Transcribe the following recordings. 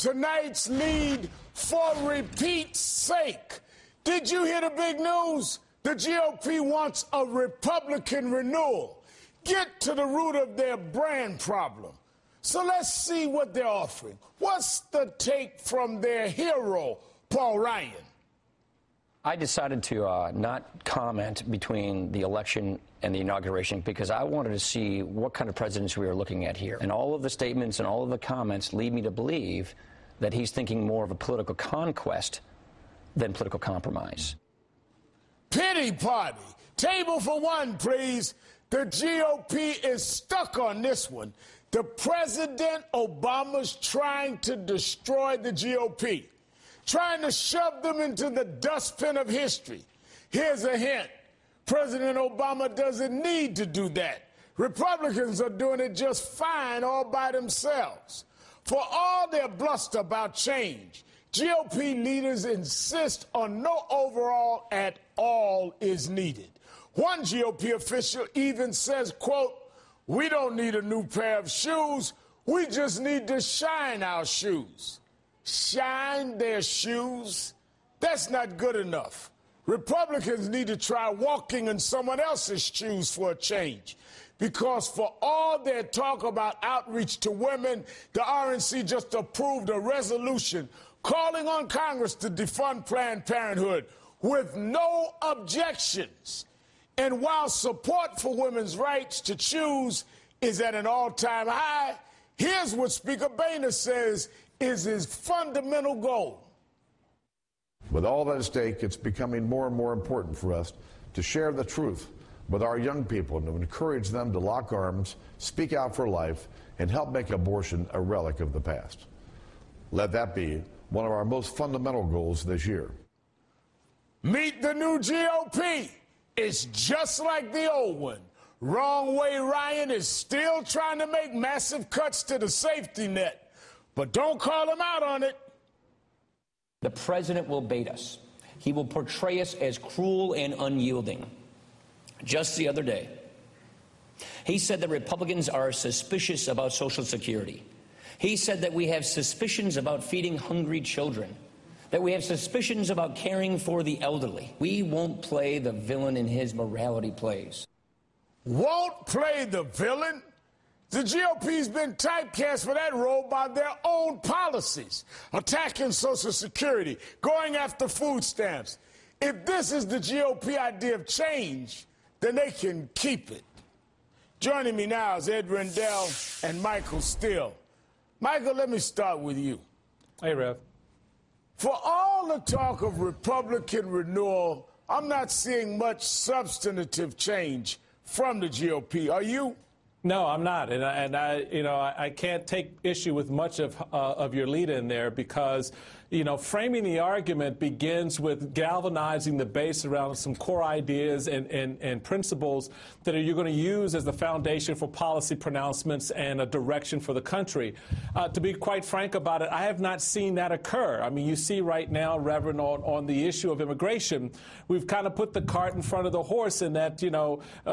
tonight's lead for repeat's sake. Did you hear the big news? The GOP wants a Republican renewal. Get to the root of their brand problem. So let's see what they're offering. What's the take from their hero, Paul Ryan? I decided to not comment between the election and the inauguration because I wanted to see what kind of presidents we were looking at here. And all of the statements and all of the comments lead me to believe that he's thinking more of a political conquest than political compromise. Pity party. Table for one, please. The GOP is stuck on this one. The President Obama's trying to destroy the GOP, trying to shove them into the dustbin of history. Here's a hint. President Obama doesn't need to do that. Republicans are doing it just fine all by themselves. For all their bluster about change, GOP leaders insist on no overhaul at all is needed. One GOP official even says, quote, "We don't need a new pair of shoes. We just need to shine our shoes." Shine their shoes? That's not good enough. Republicans need to try walking in someone else's shoes for a change. Because for all their talk about outreach to women, the RNC just approved a resolution calling on Congress to defund Planned Parenthood with no objections. And while support for women's rights to choose is at an all-time high, here's what Speaker Boehner says is his fundamental goal. With all that at stake, it's becoming more and more important for us to share the truth with our young people and to encourage them to lock arms, speak out for life, and help make abortion a relic of the past. Let that be one of our most fundamental goals this year. Meet the new GOP. It's just like the old one. Wrong way Ryan is still trying to make massive cuts to the safety net. But don't call him out on it. The president will bait us. He will portray us as cruel and unyielding. Just the other day, he said that Republicans are suspicious about Social Security. He said that we have suspicions about feeding hungry children, that we have suspicions about caring for the elderly. We won't play the villain in his morality plays. Won't play the villain? The GOP's been typecast for that role by their own policies, attacking Social Security, going after food stamps. If this is the GOP idea of change, then they can keep it. Joining me now is Ed Rendell and Michael Steele. Michael, let me start with you. Hey, Rev. For all the talk of Republican renewal, I'm not seeing much substantive change from the GOP. Are you? No, I'm not, and I can't take issue with much of your lead in there because, framing the argument begins with galvanizing the base around some core ideas and principles that you're going to use as the foundation for policy pronouncements and a direction for the country. To be quite frank about it, I have not seen that occur. I mean, you see right now, Reverend, on the issue of immigration, we've kind of put the cart in front of the horse in that,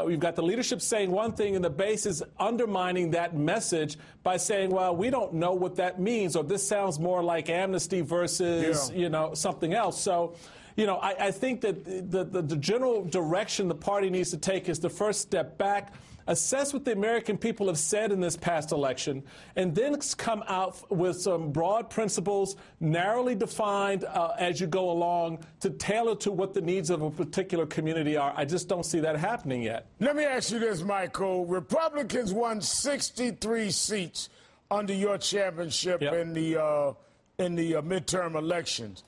we've got the leadership saying one thing and the base is undermining that message by saying, well, we don't know what that means, or this sounds more like amnesty versus, something else. So, I think that the general direction the party needs to take is the first step back, assess what the American people have said in this past election, and then come out with some broad principles, narrowly defined as you go along, to tailor to what the needs of a particular community are. I just don't see that happening yet. Let me ask you this, Michael. Republicans won 63 seats under your championship in the midterm elections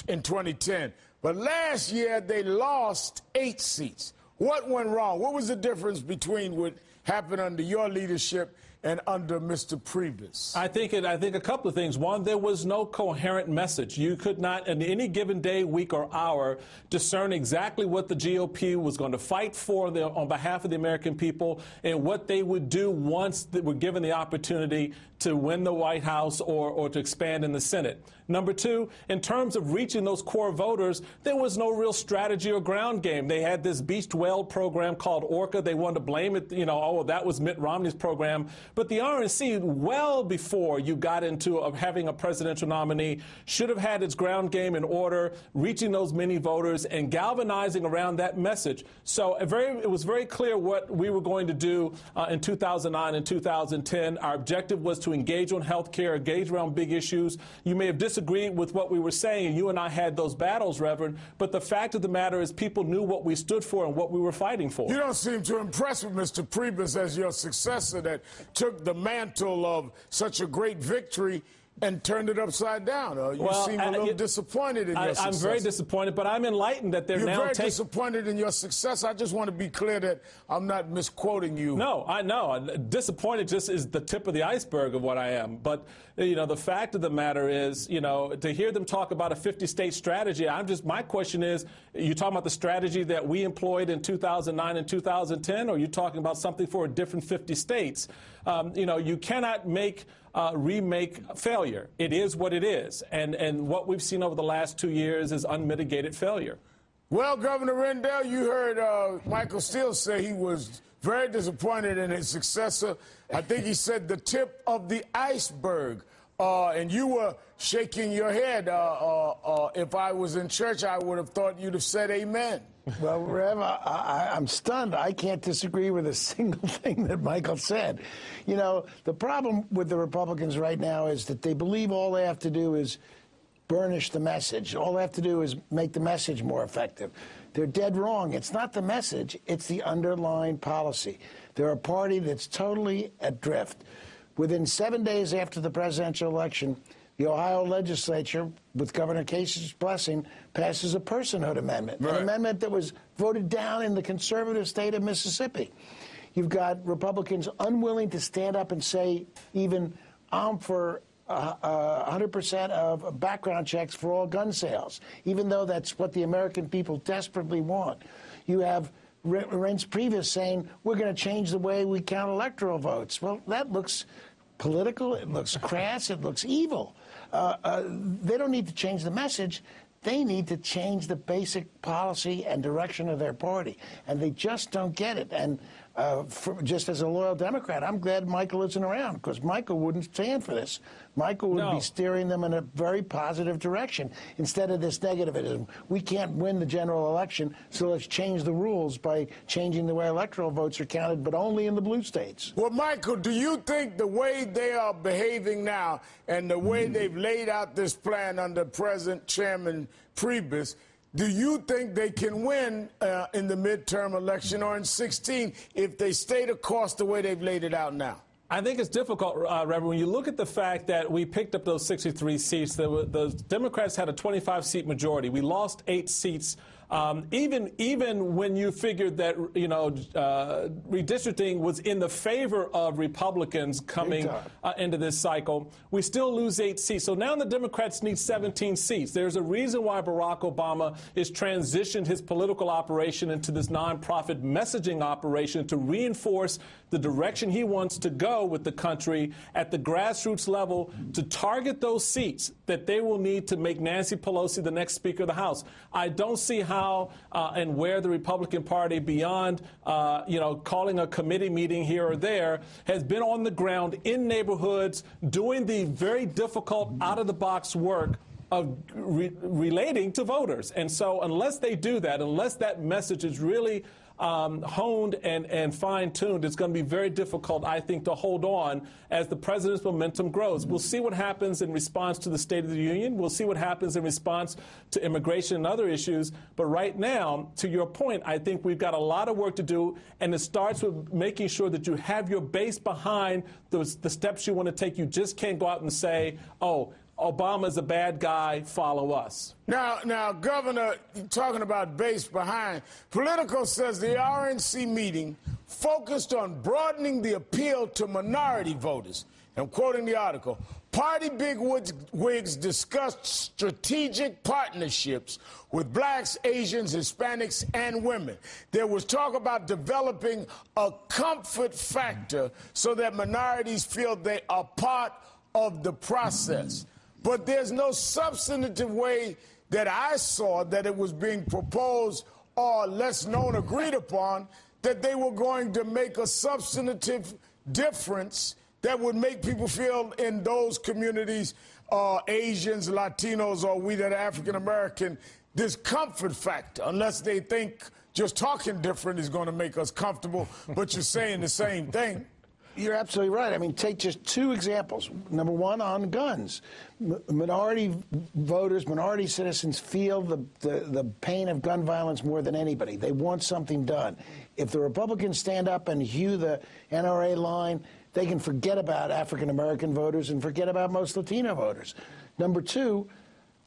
in 2010. But last year, they lost 8 seats. What went wrong? What was the difference between what happened under your leadership and under Mr. Priebus? I think a couple of things. One, there was no coherent message. You could not, in any given day, week, or hour, discern exactly what the GOP was going to fight for on behalf of the American people and what they would do once they were given the opportunity to win the White House or to expand in the Senate. Number two, in terms of reaching those core voters, there was no real strategy or ground game. They had this beast whale program called Orca. They wanted to blame it, oh, that was Mitt Romney's program. But the RNC, well before you got into having a presidential nominee, should have had its ground game in order, reaching those many voters and galvanizing around that message. So it was very clear what we were going to do in 2009 and 2010. Our objective was to engage on health care, engage around big issues. You may have disagreed with what we were saying. You and I had those battles, Reverend. But the fact of the matter is people knew what we stood for and what we were fighting for. You don't seem too impressed with Mr. Priebus as your successor that took the mantle of such a great victory and turned it upside down. You seem a little disappointed in your success. I'm very disappointed, but I'm enlightened that they're now You're very disappointed in your success. I just want to be clear that I'm not misquoting you. No, I know. Disappointed just is the tip of the iceberg of what I am. But, the fact of the matter is, to hear them talk about a 50-state strategy, my question is, you talking about the strategy that we employed in 2009 and 2010, or are you talking about something for a different 50 states? You cannot remake failure. It is what it is. And what we've seen over the last 2 years is unmitigated failure. Well, Governor Rendell, you heard Michael Steele say he was very disappointed in his successor. I think he said the tip of the iceberg. And you were shaking your head. If I was in church, I would have thought you'd have said amen. Well, Rev, I'm stunned. I can't disagree with a single thing that Michael said. The problem with the Republicans right now is that they believe all they have to do is burnish the message. All they have to do is make the message more effective. They're dead wrong. It's not the message. It's the underlying policy. They're a party that's totally adrift. Within 7 days after the presidential election, the Ohio legislature, with Governor Case's blessing, passes a personhood amendment, an amendment that was voted down in the conservative state of Mississippi. You've got Republicans unwilling to stand up and say, even, I'm for 100% of background checks for all gun sales, even though that's what the American people desperately want. You have Reince Priebus saying, we're going to change the way we count electoral votes. Well, that looks political, it looks crass, it looks evil. They don't need to change the message. They need to change the basic policy and direction of their party. And they just don't get it. And just as a loyal Democrat, I'm glad Michael isn't around, because Michael wouldn't stand for this. Michael would be steering them in a very positive direction instead of this negativism. We can't win the general election, so let's change the rules by changing the way electoral votes are counted, but only in the blue states. Well, Michael, do you think the way they are behaving now and the way they've laid out this plan under President Chairman Priebus, do you think they can win in the midterm election or in 16 if they stay the course the way they've laid it out now? I think it's difficult, Reverend, when you look at the fact that we picked up those 63 seats. The Democrats had a 25-seat majority. We lost 8 seats. Even when you figured that, redistricting was in the favor of Republicans coming into this cycle, we still lose 8 seats. So now the Democrats need 17 seats. There's a reason why Barack Obama has transitioned his political operation into this nonprofit messaging operation to reinforce the direction he wants to go with the country at the grassroots level to target those seats that they will need to make Nancy Pelosi the next Speaker of the House. I don't see how and where the Republican Party, beyond calling a committee meeting here or there, has been on the ground in neighborhoods doing the very difficult out-of-the-box work of relating to voters. And so unless they do that, unless that message is really honed and fine-tuned, it's going to be very difficult, I think, to hold on as the president's momentum grows. We'll see what happens in response to the State of the Union. We'll see what happens in response to immigration and other issues. But right now, to your point, I think we've got a lot of work to do, and it starts with making sure that you have your base behind the steps you want to take. You just can't go out and say, oh, Obama's a bad guy, follow us. Now, Governor, talking about base behind, Politico says the RNC meeting focused on broadening the appeal to minority voters. I'm quoting the article. Party bigwigs discussed strategic partnerships with blacks, Asians, Hispanics, and women. There was talk about developing a comfort factor so that minorities feel they are part of the process. But there's no substantive way that I saw that it was being proposed or less known, agreed upon, that they were going to make a substantive difference that would make people feel in those communities, Asians, Latinos, or we that are African American, this comfort factor, unless they think just talking different is going to make us comfortable, but you're saying the same thing. You're absolutely right. I mean, take just two examples. Number one, on guns. Minority voters, minority citizens feel the pain of gun violence more than anybody. They want something done. If the Republicans stand up and hew the NRA line, they can forget about African-American voters and forget about most Latino voters. Number two,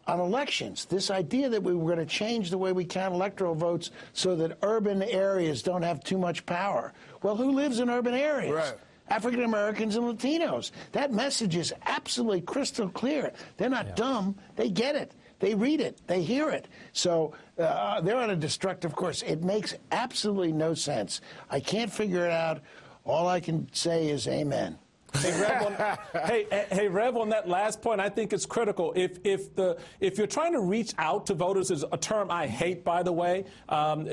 on elections, this idea that we were going to change the way we count electoral votes so that urban areas don't have too much power. Well, who lives in urban areas? Right. African Americans and Latinos. That message is absolutely crystal clear. They're not dumb. They get it. They read it. They hear it. So they're on a destructive course. It makes absolutely no sense. I can't figure it out. All I can say is amen. Hey, Rev, on that last point, I think it's critical. If you're trying to reach out to voters, is a term I hate, by the way.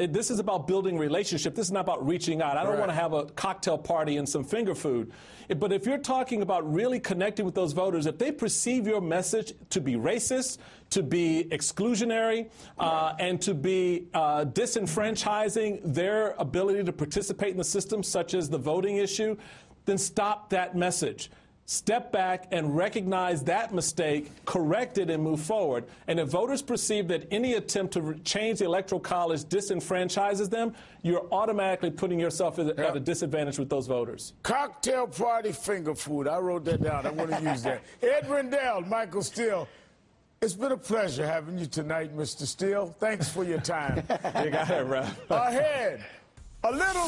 This is about building relationship. This is not about reaching out. I don't want to have a cocktail party and some finger food. But if you're talking about really connecting with those voters, if they perceive your message to be racist, to be exclusionary, and to be disenfranchising their ability to participate in the system, such as the voting issue, then stop that message. Step back and recognize that mistake, correct it, and move forward. And if voters perceive that any attempt to change the Electoral College disenfranchises them, you're automatically putting yourself at a disadvantage with those voters. Cocktail party finger food. I wrote that down. I want to use that. Ed Rendell, Michael Steele. It's been a pleasure having you tonight, Mr. Steele. Thanks for your time. You got it, Rev. Ahead, a little